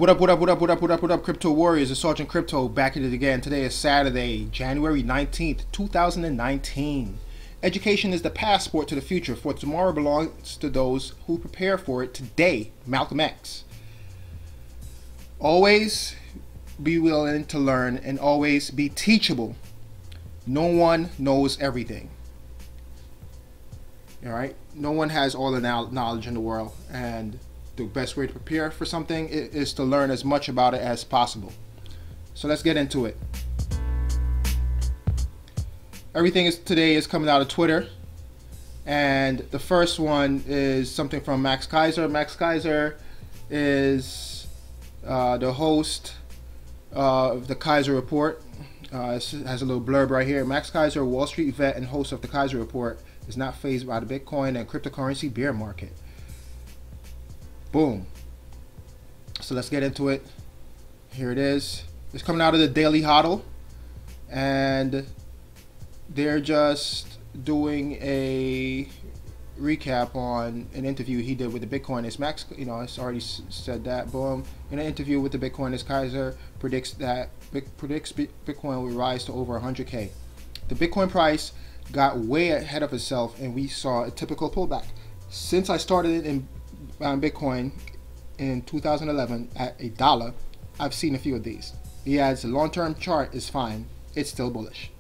What up, Crypto Warriors? It's Sergeant Crypto back at it again. Today is Saturday, January 19th, 2019. Education is the passport to the future, for tomorrow belongs to those who prepare for it today. Malcolm X. Always be willing to learn and always be teachable. No one knows everything. Alright? No one has all the knowledge in the world, and the best way to prepare for something is to learn as much about it as possible. So let's get into it. Everything today is coming out of Twitter, and the first one is something from Max Keiser. Max Keiser is the host of the Keiser Report. It has a little blurb right here. Max Keiser, Wall Street vet and host of the Keiser Report, is not fazed by the Bitcoin and cryptocurrency bear market. Boom. So let's get into it. Here it is. It's coming out of the Daily Hodl, and they're just doing a recap on an interview he did with the Bitcoinist. Max, it's already said that. Boom. In an interview with the Bitcoinist, Keiser predicts Bitcoin will rise to over 100K. The Bitcoin price got way ahead of itself, and we saw a typical pullback. Since I started in Bitcoin in 2011 at $1, I've seen a few of these. He adds, the long-term chart is fine, it's still bullish.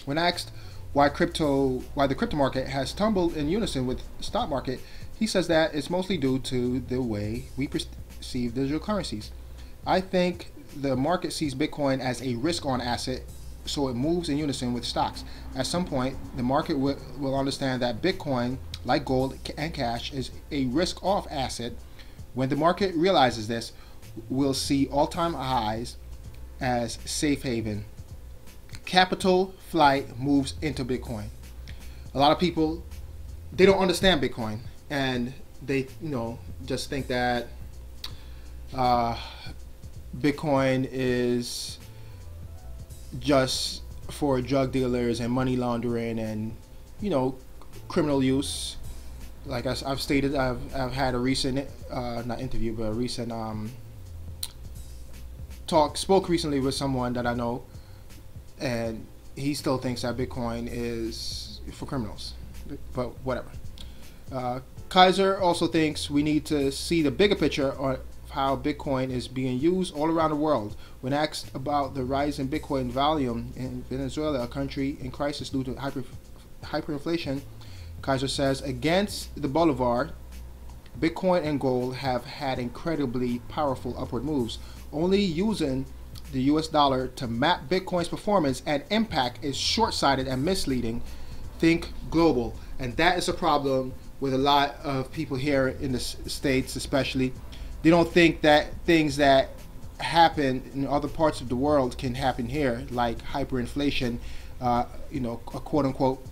When asked why the crypto market has tumbled in unison with the stock market, he says that it's mostly due to the way we perceive digital currencies. I think the market sees Bitcoin as a risk-on asset, so it moves in unison with stocks. At some point, the market will understand that Bitcoin, like gold and cash, is a risk-off asset. When the market realizes this, we'll see all-time highs as safe haven. Capital flight moves into Bitcoin. A lot of people, they don't understand Bitcoin, and they just think that Bitcoin is just for drug dealers and money laundering and criminal use. Like I've stated, I've had a recent not interview, but a recent spoke recently with someone that I know, and he still thinks that Bitcoin is for criminals, but whatever. Keiser also thinks we need to see the bigger picture of how Bitcoin is being used all around the world. When asked about the rise in Bitcoin volume in Venezuela, a country in crisis due to hyperinflation, Keiser says, against the Bolivar, Bitcoin and gold have had incredibly powerful upward moves. Only using the US dollar to map Bitcoin's performance and impact is short-sighted and misleading. Think global. And that is a problem with a lot of people here in the States, especially. They don't think that things that happen in other parts of the world can happen here, like hyperinflation, a quote-unquote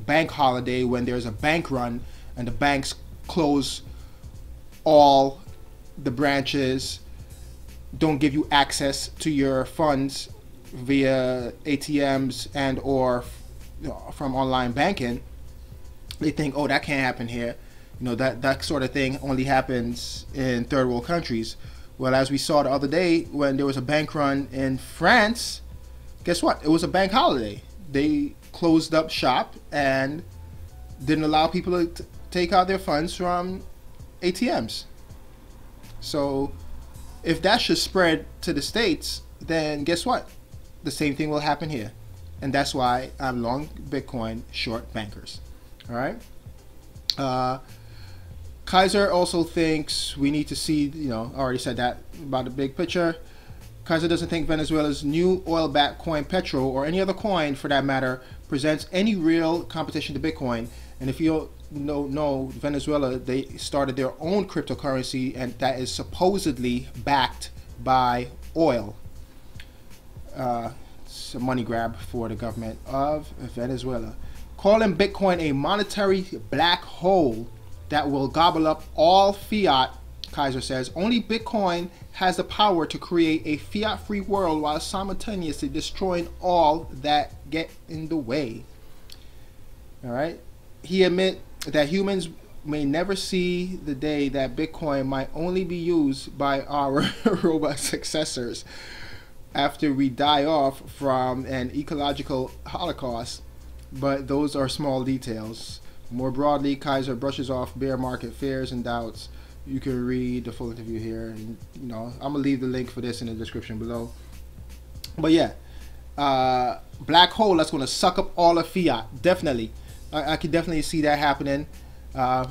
bank holiday when there's a bank run and the banks close all the branches, don't give you access to your funds via ATMs and or from online banking. They think, oh, that can't happen here. That sort of thing only happens in third world countries. Well, as we saw the other day when there was a bank run in France, guess what? It was a bank holiday. They closed up shop and didn't allow people to take out their funds from ATMs. So if that should spread to the States, then guess what? The same thing will happen here. And that's why I'm long Bitcoin, short bankers. All right. Keiser also thinks we need to see, I already said that about the big picture. Keiser doesn't think Venezuela's new oil-backed coin Petro, or any other coin for that matter, presents any real competition to Bitcoin. And if you don't know, Venezuela, they started their own cryptocurrency, and that is supposedly backed by oil. It's a money grab for the government of Venezuela. Calling Bitcoin a monetary black hole that will gobble up all fiat, Keiser says. Only Bitcoin has the power to create a fiat-free world while simultaneously destroying all that get in the way. All right. He admits that humans may never see the day that Bitcoin might only be used by our robot successors after we die off from an ecological holocaust, but those are small details. More broadly, Kaiser brushes off bear market fears and doubts. You can read the full interview here, and you know, I'm gonna leave the link for this in the description below. But yeah, black hole that's gonna suck up all of fiat. Definitely, I can definitely see that happening.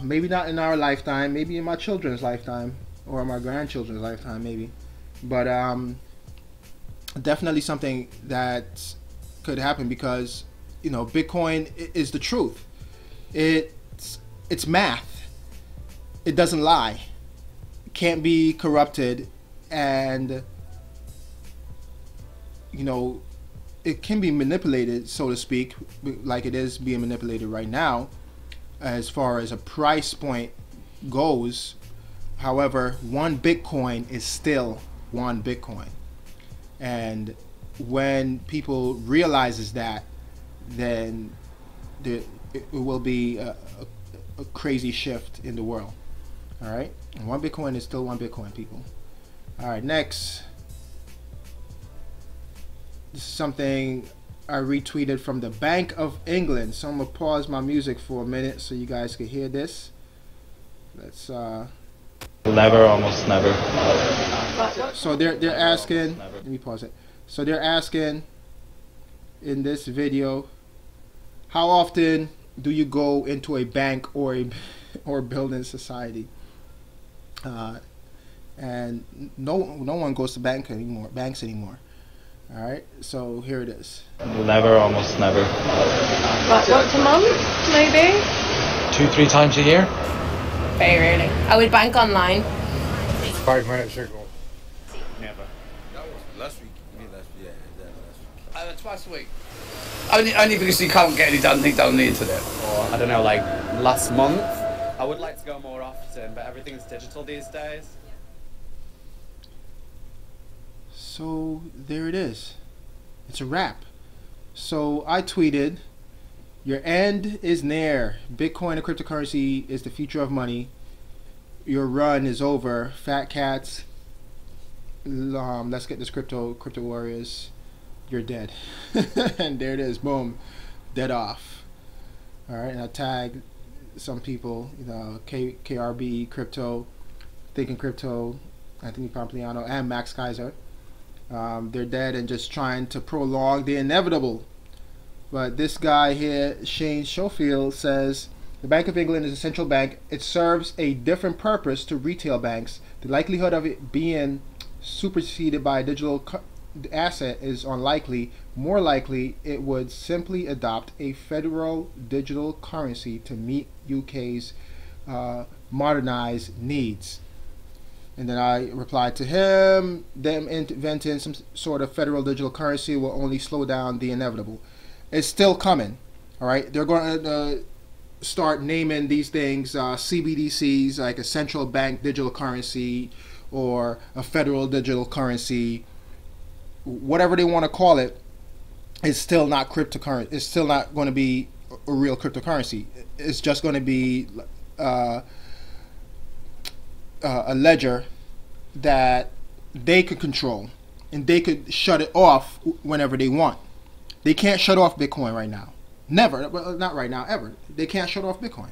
Maybe not in our lifetime, maybe in my children's lifetime or my grandchildren's lifetime, maybe. But definitely something that could happen, because you know, Bitcoin is the truth. It's math. It doesn't lie. It can't be corrupted, and you know, it can be manipulated, so to speak, like it is being manipulated right now as far as a price point goes. However, one Bitcoin is still one Bitcoin, and when people realizes that, then it will be a crazy shift in the world. All right, and one Bitcoin is still one Bitcoin, people. All right, next, this is something I retweeted from the Bank of England. So I'm gonna pause my music for a minute so you guys can hear this. Let's never, almost never. So they're asking, let me pause it. So they're asking in this video, how often do you go into a bank or building society? And no one goes to banks anymore. All right, so here it is. Never, almost never. Like once a month, maybe? 2-3 times a year? Very rarely. I would bank online. 5 minutes ago. Never. That was last week. You mean last week? Yeah, last week. Twice a week. Only because you can't get anything done on the internet. Or, I don't know, like last month. I would like to go more often, but everything's digital these days. So there it is. It's a wrap. So I tweeted, your end is near. Bitcoin and cryptocurrency is the future of money. Your run is over. Fat cats. Let's get this crypto warriors. You're dead. And there it is. Boom. Dead off. All right. And I tagged some people, you know, KRB Crypto, Thinking Crypto, Anthony Pompliano, and Max Kaiser. They're dead and just trying to prolong the inevitable. But this guy here, Shane Schofield, says the Bank of England is a central bank. It serves a different purpose to retail banks. The likelihood of it being superseded by a digital asset is unlikely. More likely, it would simply adopt a federal digital currency to meet UK's modernized needs. And then I replied to him, them inventing some sort of federal digital currency will only slow down the inevitable. It's still coming, all right? They're going to start naming these things CBDCs, like a central bank digital currency or a federal digital currency. Whatever they want to call it, it's still not cryptocurrency. It's still not going to be a real cryptocurrency. It's just going to be a ledger that they could control, and they could shut it off whenever they want. They can't shut off Bitcoin right now. Never. Well, not right now, ever. They can't shut off Bitcoin.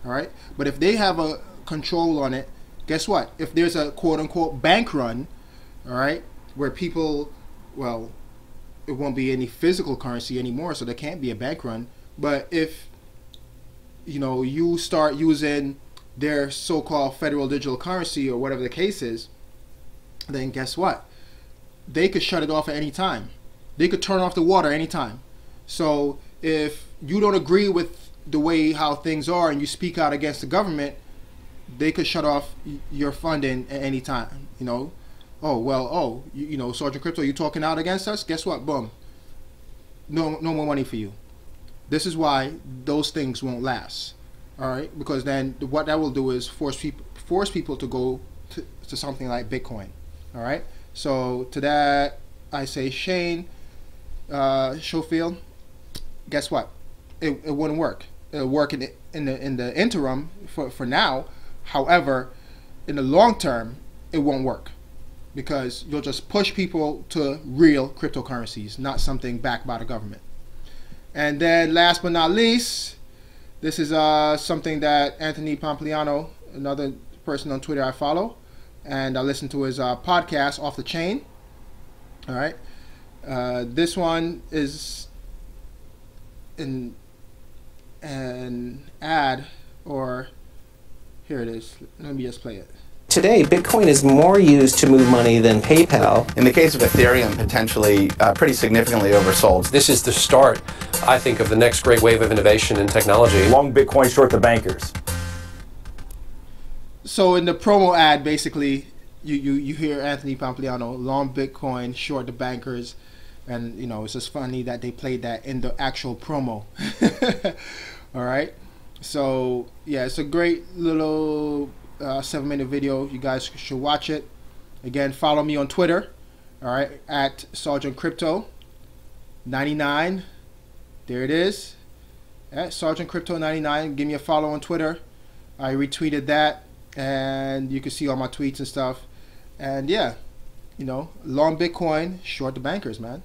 All right? But if they have a control on it, guess what? If there's a quote-unquote bank run, all right, where people, well, it won't be any physical currency anymore, so there can't be a bank run. But if, you know, you start using their so-called federal digital currency or whatever the case is, then guess what? They could shut it off at any time. They could turn off the water anytime. So if you don't agree with the way how things are and you speak out against the government, they could shut off your funding at any time. You know, oh well, oh you know, Sergeant Crypto, you talking out against us? Guess what? Boom. No more money for you. This is why those things won't last. All right, because then what that will do is force people to go to something like Bitcoin. All right. So to that I say, Shane Schofield, guess what? It wouldn't work. work in the interim for now. However, in the long term, it won't work, because you'll just push people to real cryptocurrencies, not something backed by the government. And then last but not least, this is something that Anthony Pompliano, another person on Twitter I follow, and I listen to his podcast, Off the Chain. All right. This one is an ad, or here it is. Let me just play it. Today, Bitcoin is more used to move money than PayPal. In the case of Ethereum, potentially pretty significantly oversold. This is the start, I think, of the next great wave of innovation in technology. Long Bitcoin, short the bankers. So in the promo ad, basically, you hear Anthony Pompliano, long Bitcoin, short the bankers. And, you know, it's just funny that they played that in the actual promo. All right. So, yeah, it's a great little 7-minute video. You guys should watch it. Again, follow me on Twitter. All right. At Sergeant Crypto 99. There it is. At Sergeant Crypto 99. Give me a follow on Twitter. I retweeted that. And you can see all my tweets and stuff. And, yeah, you know, long Bitcoin, short the bankers, man.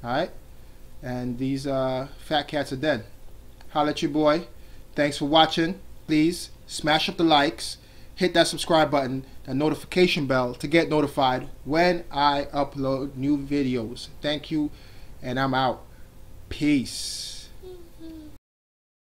All right. And these fat cats are dead. Holla at your boy. Thanks for watching. Please smash up the likes. Hit that subscribe button, that notification bell to get notified when I upload new videos. Thank you, and I'm out. Peace.